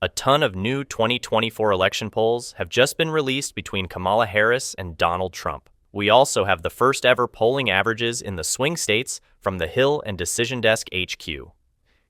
A ton of new 2024 election polls have just been released between Kamala Harris and Donald Trump. We also have the first ever polling averages in the swing states from the Hill and Decision Desk HQ.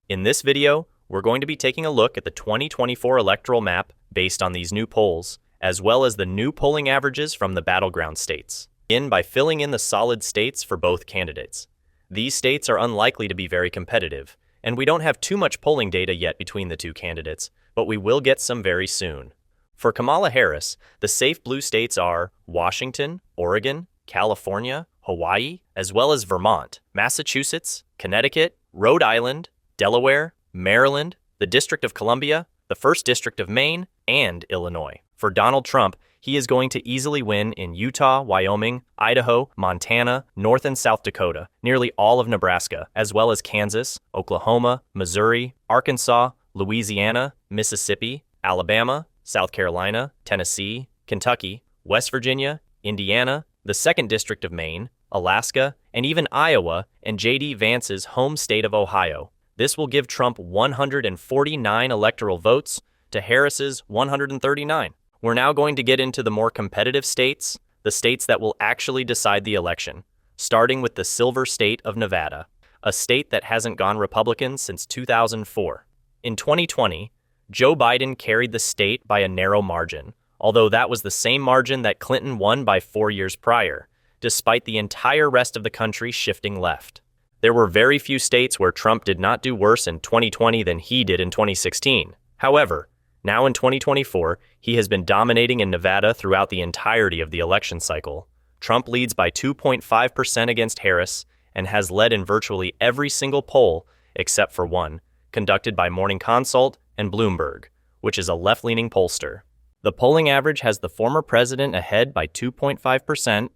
In this video, we're going to be taking a look at the 2024 electoral map based on these new polls, as well as the new polling averages from the battleground states. Begin by filling in the solid states for both candidates. These states are unlikely to be very competitive, and we don't have too much polling data yet between the two candidates, but we will get some very soon. For Kamala Harris, the safe blue states are Washington, Oregon, California, Hawaii, as well as Vermont, Massachusetts, Connecticut, Rhode Island, Delaware, Maryland, the District of Columbia, the 1st District of Maine, and Illinois. For Donald Trump, he is going to easily win in Utah, Wyoming, Idaho, Montana, North and South Dakota, nearly all of Nebraska, as well as Kansas, Oklahoma, Missouri, Arkansas, Louisiana, Mississippi, Alabama, South Carolina, Tennessee, Kentucky, West Virginia, Indiana, the 2nd District of Maine, Alaska, and even Iowa and J.D. Vance's home state of Ohio. This will give Trump 149 electoral votes to Harris's 139. We're now going to get into the more competitive states, the states that will actually decide the election, starting with the Silver State of Nevada, a state that hasn't gone Republican since 2004. In 2020, Joe Biden carried the state by a narrow margin, although that was the same margin that Clinton won by 4 years prior, despite the entire rest of the country shifting left. There were very few states where Trump did not do worse in 2020 than he did in 2016. However, now in 2024, he has been dominating in Nevada throughout the entirety of the election cycle. Trump leads by 2.5% against Harris and has led in virtually every single poll except for one, conducted by Morning Consult and Bloomberg, which is a left-leaning pollster. The polling average has the former president ahead by 2.5%,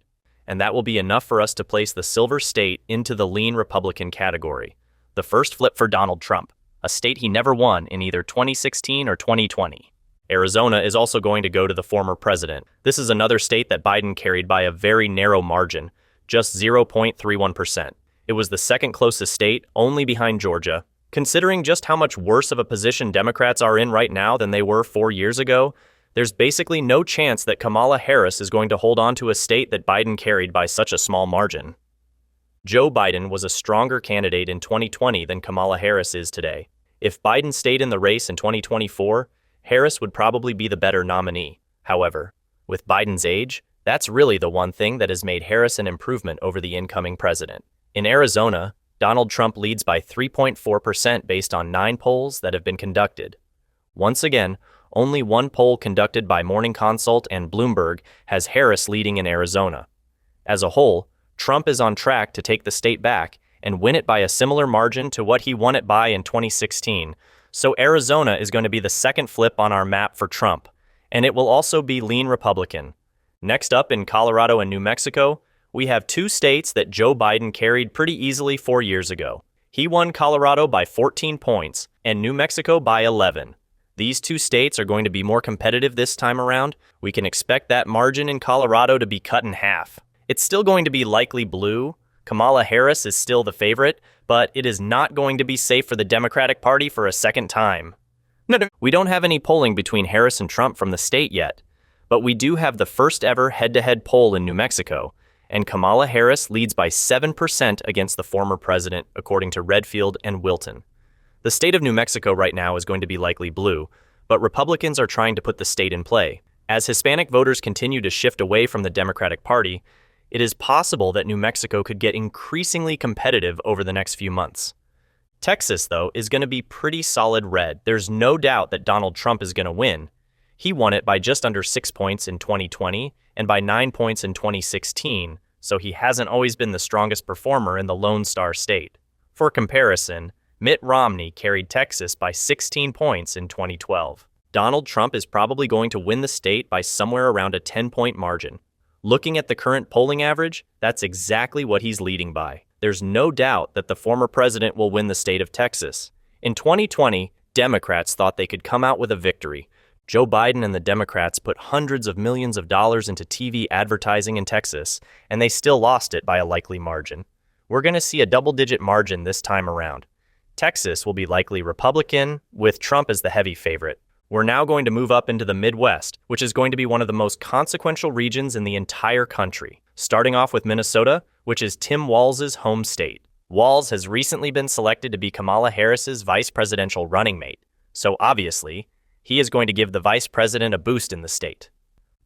and that will be enough for us to place the Silver State into the lean Republican category, the first flip for Donald Trump, a state he never won in either 2016 or 2020. Arizona is also going to go to the former president. This is another state that Biden carried by a very narrow margin, just 0.31%. It was the second closest state, only behind Georgia. Considering just how much worse of a position Democrats are in right now than they were 4 years ago, there's basically no chance that Kamala Harris is going to hold on to a state that Biden carried by such a small margin. Joe Biden was a stronger candidate in 2020 than Kamala Harris is today. If Biden stayed in the race in 2024, Harris would probably be the better nominee. However, with Biden's age, that's really the one thing that has made Harris an improvement over the incoming president. In Arizona, Donald Trump leads by 3.4% based on 9 polls that have been conducted. Once again, only one poll conducted by Morning Consult and Bloomberg has Harris leading in Arizona. As a whole, Trump is on track to take the state back and win it by a similar margin to what he won it by in 2016. So Arizona is going to be the second flip on our map for Trump, and it will also be lean Republican. Next up in Colorado and New Mexico, we have 2 states that Joe Biden carried pretty easily 4 years ago. He won Colorado by 14 points and New Mexico by 11. These 2 states are going to be more competitive this time around. We can expect that margin in Colorado to be cut in half. It's still going to be likely blue. Kamala Harris is still the favorite, but it is not going to be safe for the Democratic Party for a second time. We don't have any polling between Harris and Trump from the state yet, but we do have the first ever head-to-head poll in New Mexico, and Kamala Harris leads by 7% against the former president, according to Redfield and Wilton. The state of New Mexico right now is going to be likely blue, but Republicans are trying to put the state in play. As Hispanic voters continue to shift away from the Democratic Party, it is possible that New Mexico could get increasingly competitive over the next few months. Texas, though, is going to be pretty solid red. There's no doubt that Donald Trump is going to win. He won it by just under 6 points in 2020 and by 9 points in 2016, so he hasn't always been the strongest performer in the Lone Star State. For comparison, Mitt Romney carried Texas by 16 points in 2012. Donald Trump is probably going to win the state by somewhere around a 10-point margin. Looking at the current polling average, that's exactly what he's leading by. There's no doubt that the former president will win the state of Texas. In 2020, Democrats thought they could come out with a victory. Joe Biden and the Democrats put hundreds of millions of dollars into TV advertising in Texas, and they still lost it by a likely margin. We're going to see a double-digit margin this time around. Texas will be likely Republican, with Trump as the heavy favorite. We're now going to move up into the Midwest, which is going to be one of the most consequential regions in the entire country. Starting off with Minnesota, which is Tim Walz's home state. Walz has recently been selected to be Kamala Harris's vice presidential running mate, so obviously, he is going to give the vice president a boost in the state.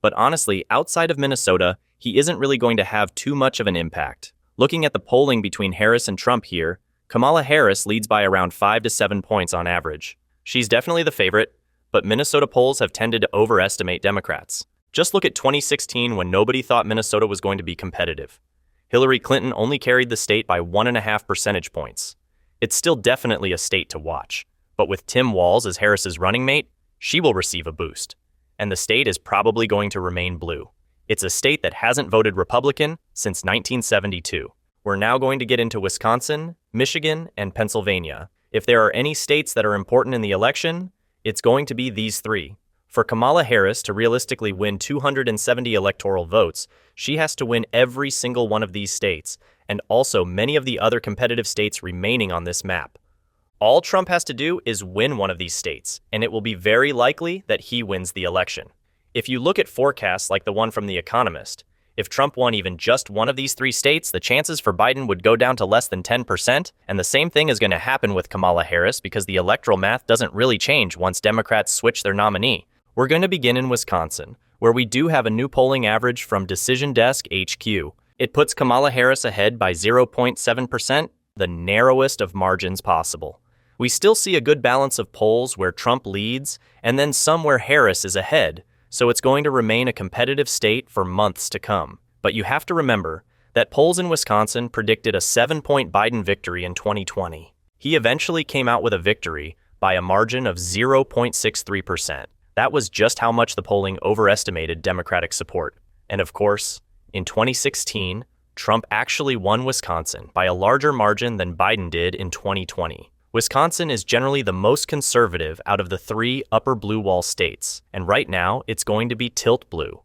But honestly, outside of Minnesota, he isn't really going to have too much of an impact. Looking at the polling between Harris and Trump here, Kamala Harris leads by around 5 to 7 points on average. She's definitely the favorite, but Minnesota polls have tended to overestimate Democrats. Just look at 2016 when nobody thought Minnesota was going to be competitive. Hillary Clinton only carried the state by 1.5 percentage points. It's still definitely a state to watch, but with Tim Walz as Harris's running mate, she will receive a boost, and the state is probably going to remain blue. It's a state that hasn't voted Republican since 1972. We're now going to get into Wisconsin, Michigan, and Pennsylvania. If there are any states that are important in the election, it's going to be these three. For Kamala Harris to realistically win 270 electoral votes, she has to win every single one of these states, and also many of the other competitive states remaining on this map. All Trump has to do is win one of these states, and it will be very likely that he wins the election. If you look at forecasts like the one from The Economist, if Trump won even just one of these three states, the chances for Biden would go down to less than 10%, and the same thing is going to happen with Kamala Harris because the electoral math doesn't really change once Democrats switch their nominee. We're going to begin in Wisconsin, where we do have a new polling average from Decision Desk HQ. It puts Kamala Harris ahead by 0.7%, the narrowest of margins possible. We still see a good balance of polls where Trump leads, and then some where Harris is ahead, so it's going to remain a competitive state for months to come. But you have to remember that polls in Wisconsin predicted a 7-point Biden victory in 2020. He eventually came out with a victory by a margin of 0.63%. That was just how much the polling overestimated Democratic support. And of course, in 2016, Trump actually won Wisconsin by a larger margin than Biden did in 2020. Wisconsin is generally the most conservative out of the three upper blue wall states, and right now it's going to be tilt blue.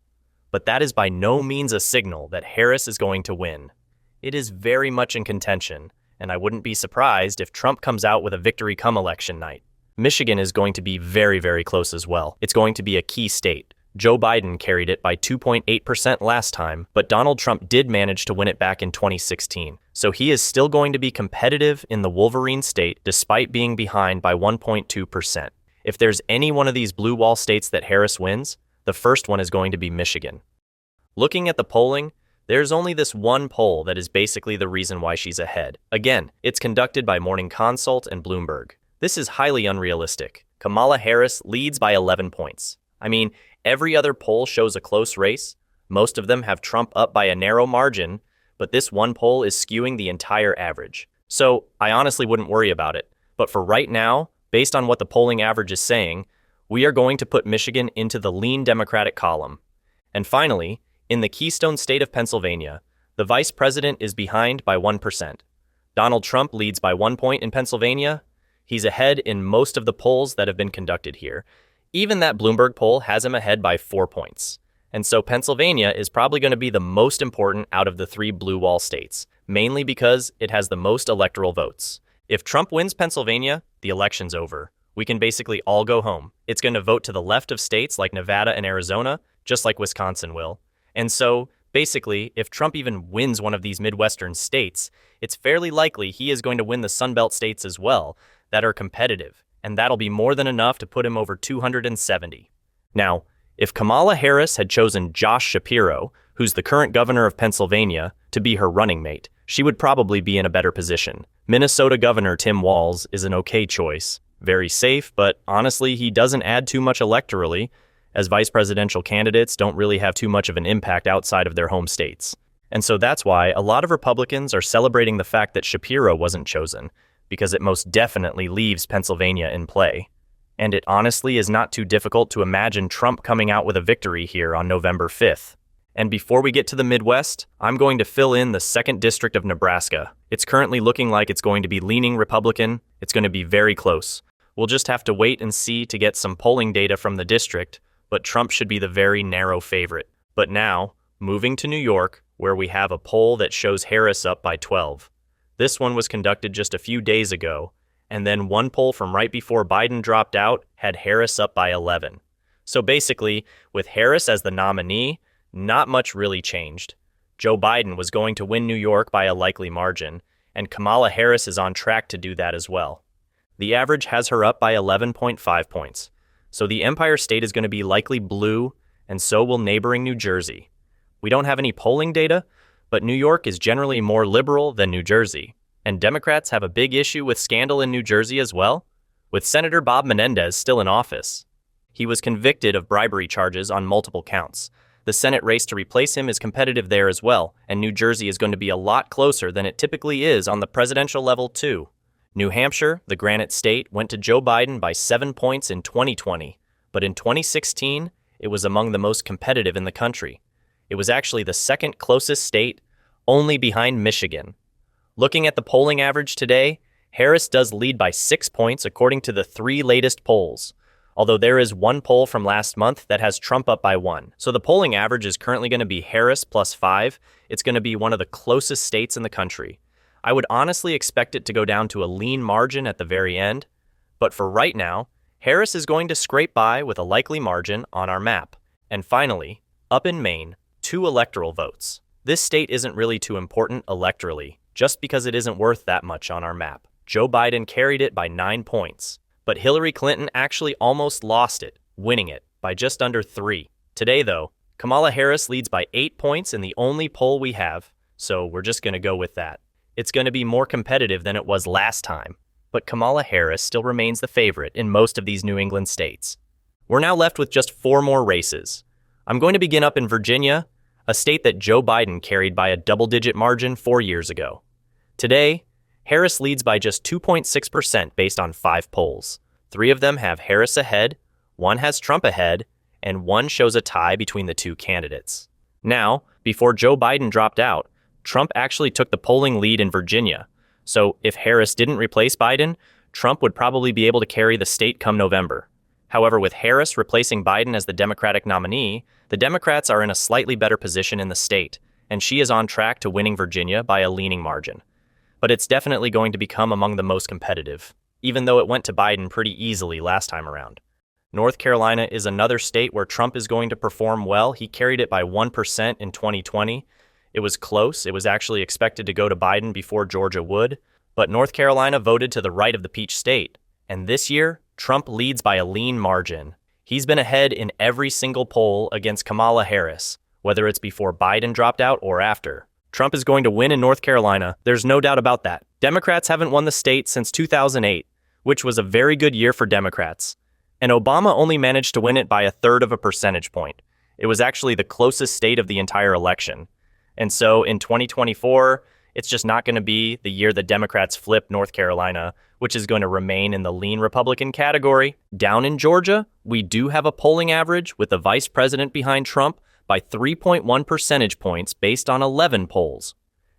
But that is by no means a signal that Harris is going to win. It is very much in contention, and I wouldn't be surprised if Trump comes out with a victory come election night. Michigan is going to be very, very close as well. It's going to be a key state. Joe Biden carried it by 2.8% last time, but Donald Trump did manage to win it back in 2016. So he is still going to be competitive in the Wolverine state despite being behind by 1.2%. If there's any one of these blue wall states that Harris wins, the first one is going to be Michigan. Looking at the polling, there's only this one poll that is basically the reason why she's ahead. Again, it's conducted by Morning Consult and Bloomberg. This is highly unrealistic. Kamala Harris leads by 11 points. I mean, every other poll shows a close race. Most of them have Trump up by a narrow margin, but this one poll is skewing the entire average. So I honestly wouldn't worry about it. But for right now, based on what the polling average is saying, we are going to put Michigan into the lean Democratic column. And finally, in the Keystone state of Pennsylvania, the vice president is behind by 1%. Donald Trump leads by 1 point in Pennsylvania. He's ahead in most of the polls that have been conducted here. Even that Bloomberg poll has him ahead by 4 points. And so Pennsylvania is probably going to be the most important out of the three blue wall states, mainly because it has the most electoral votes. If Trump wins Pennsylvania, the election's over. We can basically all go home. It's going to vote to the left of states like Nevada and Arizona, just like Wisconsin will. And so, basically, if Trump even wins one of these Midwestern states, it's fairly likely he is going to win the Sunbelt states as well that are competitive, and that'll be more than enough to put him over 270. Now, if Kamala Harris had chosen Josh Shapiro, who's the current governor of Pennsylvania, to be her running mate, she would probably be in a better position. Minnesota Governor Tim Walz is an okay choice. Very safe, but honestly, he doesn't add too much electorally, as vice presidential candidates don't really have too much of an impact outside of their home states. And so that's why a lot of Republicans are celebrating the fact that Shapiro wasn't chosen, because it most definitely leaves Pennsylvania in play. And it honestly is not too difficult to imagine Trump coming out with a victory here on November 5th. And before we get to the Midwest, I'm going to fill in the 2nd District of Nebraska. It's currently looking like it's going to be leaning Republican. It's going to be very close. We'll just have to wait and see to get some polling data from the district, but Trump should be the very narrow favorite. But now, moving to New York, where we have a poll that shows Harris up by 12. This one was conducted just a few days ago, and then one poll from right before Biden dropped out had Harris up by 11. So basically, with Harris as the nominee, not much really changed. Joe Biden was going to win New York by a likely margin, and Kamala Harris is on track to do that as well. The average has her up by 11.5 points. So the Empire State is going to be likely blue, and so will neighboring New Jersey. We don't have any polling data, but New York is generally more liberal than New Jersey. And Democrats have a big issue with scandal in New Jersey as well, with Senator Bob Menendez still in office. He was convicted of bribery charges on multiple counts. The Senate race to replace him is competitive there as well, and New Jersey is going to be a lot closer than it typically is on the presidential level too. New Hampshire, the Granite State, went to Joe Biden by 7 points in 2020, but in 2016, it was among the most competitive in the country. It was actually the second closest state, only behind Michigan. Looking at the polling average today, Harris does lead by 6 points according to the 3 latest polls, although there is one poll from last month that has Trump up by 1. So the polling average is currently going to be Harris plus 5. It's going to be one of the closest states in the country. I would honestly expect it to go down to a lean margin at the very end, but for right now, Harris is going to scrape by with a likely margin on our map. And finally, up in Maine, 2 electoral votes. This state isn't really too important electorally, just because it isn't worth that much on our map. Joe Biden carried it by 9 points, but Hillary Clinton actually almost lost it, winning it by just under 3. Today, though, Kamala Harris leads by 8 points in the only poll we have, so we're just going to go with that. It's going to be more competitive than it was last time, but Kamala Harris still remains the favorite in most of these New England states. We're now left with just 4 more races. I'm going to begin up in Virginia, a state that Joe Biden carried by a double-digit margin 4 years ago. Today, Harris leads by just 2.6% based on 5 polls. 3 of them have Harris ahead, 1 has Trump ahead, and 1 shows a tie between the 2 candidates. Now, before Joe Biden dropped out, Trump actually took the polling lead in Virginia. So if Harris didn't replace Biden, Trump would probably be able to carry the state come November. However, with Harris replacing Biden as the Democratic nominee, the Democrats are in a slightly better position in the state, and she is on track to winning Virginia by a leaning margin. But it's definitely going to become among the most competitive, even though it went to Biden pretty easily last time around. North Carolina is another state where Trump is going to perform well. He carried it by 1% in 2020. It was close. It was actually expected to go to Biden before Georgia would, but North Carolina voted to the right of the Peach State. And this year, Trump leads by a lean margin. He's been ahead in every single poll against Kamala Harris, whether it's before Biden dropped out or after. Trump is going to win in North Carolina. There's no doubt about that. Democrats haven't won the state since 2008, which was a very good year for Democrats. And Obama only managed to win it by 1/3 of a percentage point. It was actually the closest state of the entire election. And so in 2024, it's just not going to be the year the Democrats flip North Carolina, which is going to remain in the lean Republican category. Down in Georgia, we do have a polling average with the vice president behind Trump by 3.1 percentage points based on 11 polls.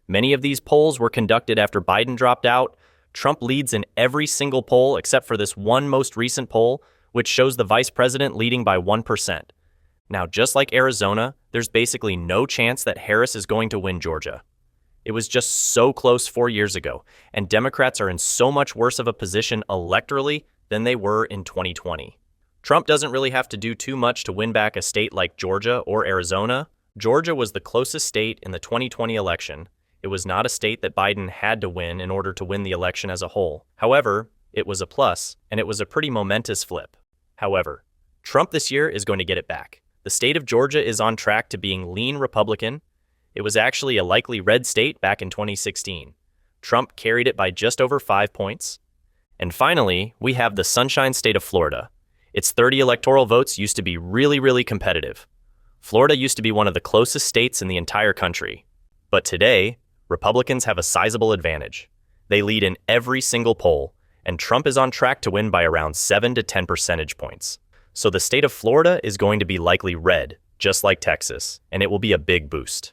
Many of these polls were conducted after Biden dropped out. Trump leads in every single poll except for this one most recent poll, which shows the vice president leading by 1%. Now, just like Arizona, there's basically no chance that Harris is going to win Georgia. It was just so close 4 years ago, and Democrats are in so much worse of a position electorally than they were in 2020. Trump doesn't really have to do too much to win back a state like Georgia or Arizona. Georgia was the closest state in the 2020 election. It was not a state that Biden had to win in order to win the election as a whole. However, it was a plus, and it was a pretty momentous flip. However, Trump this year is going to get it back. The state of Georgia is on track to being lean Republican. It was actually a likely red state back in 2016. Trump carried it by just over 5 points. And finally, we have the Sunshine State of Florida. Its 30 electoral votes used to be really competitive. Florida used to be one of the closest states in the entire country. But today, Republicans have a sizable advantage. They lead in every single poll, and Trump is on track to win by around 7 to 10 percentage points. So the state of Florida is going to be likely red, just like Texas, and it will be a big boost.